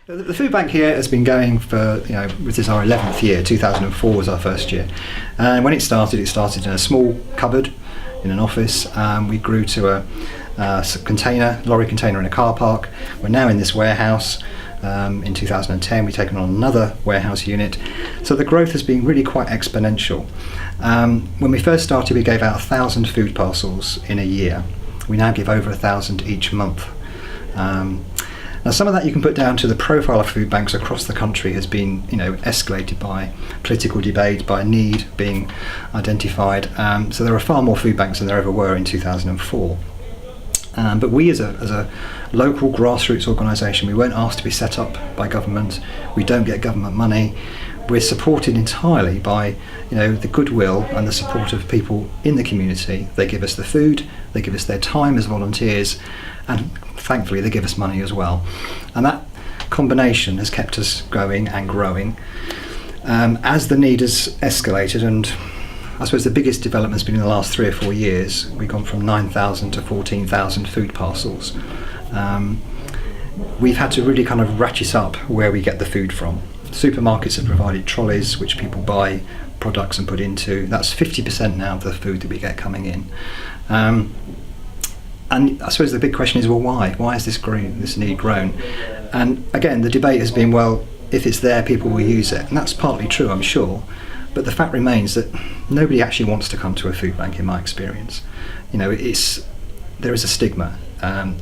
The food bank here has been going for, this is our 11th year. 2004 was our first year. And when it started in a small cupboard in an office. We grew to a lorry container in a car park. We're now in this warehouse. In 2010 we've taken on another warehouse unit. So the growth has been really quite exponential. When we first started, we gave out 1,000 food parcels in a year. We now give over 1,000 each month. Now some of that you can put down to the profile of food banks across the country has been escalated by political debate, by need being identified. So there are far more food banks than there ever were in 2004. But we as a local grassroots organisation, we weren't asked to be set up by government. We don't get government money. We're supported entirely by the goodwill and the support of people in the community. They give us the food, they give us their time as volunteers, and thankfully they give us money as well. And that combination has kept us going and growing. As the need has escalated, and I suppose the biggest development has been in the last 3 or 4 years, we've gone from 9,000 to 14,000 food parcels. We've had to really kind of ratchet up where we get the food from. Supermarkets have provided trolleys which people buy products and put into. That's 50% now of the food that we get coming in. And I suppose the big question is, well, why? Why has this need grown? And again, the debate has been, well, if it's there, people will use it. And that's partly true, I'm sure. But the fact remains that nobody actually wants to come to a food bank, in my experience. There is a stigma.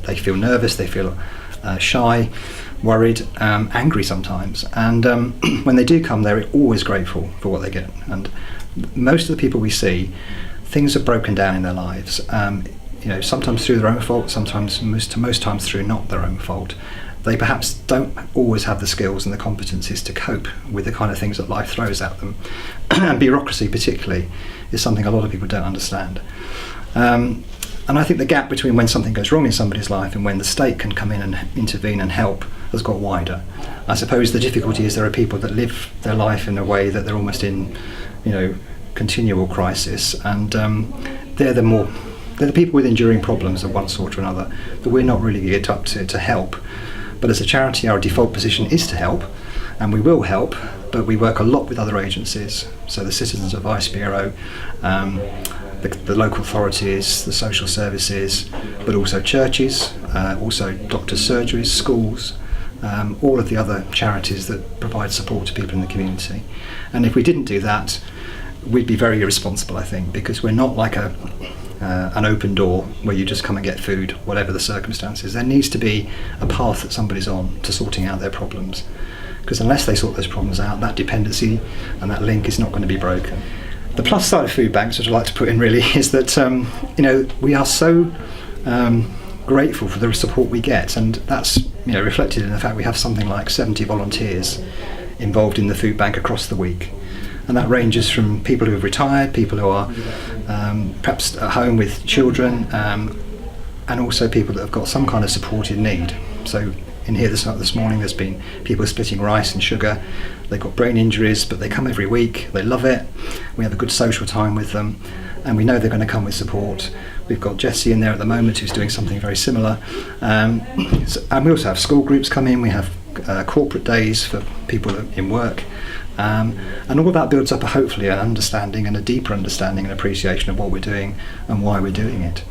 They feel nervous, they feel shy, worried, angry sometimes. And when they do come, they're always grateful for what they get. And most of the people we see, things are broken down in their lives. Sometimes through their own fault, sometimes most times through not their own fault. They perhaps don't always have the skills and the competencies to cope with the kind of things that life throws at them. And bureaucracy particularly is something a lot of people don't understand. And I think the gap between when something goes wrong in somebody's life and when the state can come in and intervene and help has got wider. I suppose the difficulty is there are people that live their life in a way that they're almost in, continual crisis, and they're the people with enduring problems of one sort or another that we're not really geared up to help. But as a charity, our default position is to help, and we will help, but we work a lot with other agencies. So the Citizens Advice Bureau, the local authorities, the social services, but also churches, also doctors' surgeries, schools, all of the other charities that provide support to people in the community. And if we didn't do that, we'd be very irresponsible, I think, because we're not like an open door where you just come and get food, whatever the circumstances. There needs to be a path that somebody's on to sorting out their problems, because unless they sort those problems out, that dependency and that link is not going to be broken. The plus side of food banks, which I'd like to put in really, is that we are so grateful for the support we get, and that's reflected in the fact we have something like 70 volunteers involved in the food bank across the week. And that ranges from people who have retired, people who are perhaps at home with children, and also people that have got some kind of supported need. So in here this morning there's been people splitting rice and sugar. They've got brain injuries, but they come every week, they love it. We have a good social time with them, and we know they're going to come with support. We've got Jessie in there at the moment who's doing something very similar. And we also have school groups come in, we have corporate days for people in work. And all of that builds up hopefully an understanding and a deeper understanding and appreciation of what we're doing and why we're doing it.